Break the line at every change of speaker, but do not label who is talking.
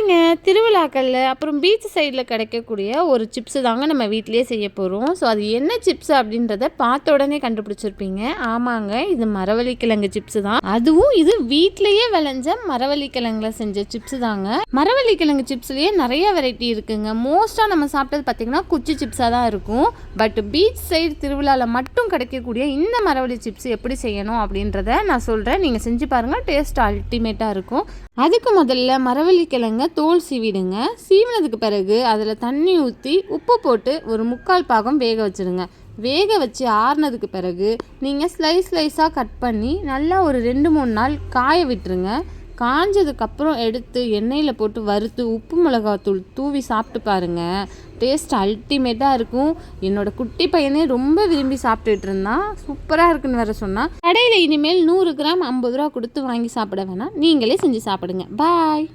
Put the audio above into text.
ஹாய்ங்க, திருவிழாக்களில் அப்புறம் பீச் சைடில் கிடைக்கக்கூடிய ஒரு சிப்ஸு தாங்க நம்ம வீட்டிலே செய்ய போகிறோம். ஸோ அது என்ன சிப்ஸ் அப்படின்றத பார்த்த உடனே கண்டுபிடிச்சிருப்பீங்க. ஆமாங்க, இது மரவள்ளிக்கிழங்கு சிப்ஸு தான். அதுவும் இது வீட்டிலையே விளைஞ்ச மரவள்ளிக்கிழங்குல செஞ்ச சிப்ஸு தாங்க. மரவள்ளிக்கிழங்கு சிப்ஸ்லேயே நிறைய வெரைட்டி இருக்குங்க. மோஸ்ட்டாக நம்ம சாப்பிட்டது பார்த்திங்கன்னா குச்சி சிப்ஸாக தான் இருக்கும். பட் பீச் சைடு திருவிழாவில் மட்டும் கிடைக்கக்கூடிய இந்த மரவள்ளி சிப்ஸ் எப்படி செய்யணும் அப்படின்றத நான் சொல்கிறேன். நீங்கள் செஞ்சு பாருங்கள், டேஸ்ட் அல்டிமேட்டாக இருக்கும். அதுக்கு முதல்ல மரவள்ளிக்கிழங்க தோல் சீவிடுங்க. சீவினதுக்கு பிறகு அதில் தண்ணி ஊற்றி உப்பு போட்டு ஒரு 3/4 பாகம் வேக வச்சுடுங்க. வேக வச்சு ஆறுனதுக்கு பிறகு நீங்கள் ஸ்லைஸாக கட் பண்ணி நல்லா ஒரு 2-3 நாள் காய விட்டுருங்க. காஞ்சதுக்கப்புறம் எடுத்து எண்ணெயில் போட்டு வறுத்து உப்பு மிளகாத்தூள் தூவி சாப்பிட்டு பாருங்கள். டேஸ்ட் அல்டிமேட்டாக இருக்கும். என்னோடய குட்டி பையனே ரொம்ப விரும்பி சாப்பிட்டுட்டு இருந்தான். சூப்பராக இருக்குன்னு வேறு சொன்னான். கடையில் இனிமேல் 100 கிராம் 50 ரூபா கொடுத்து வாங்கி சாப்பிட வேணாம், நீங்களே செஞ்சு சாப்பிடுங்க. பாய்.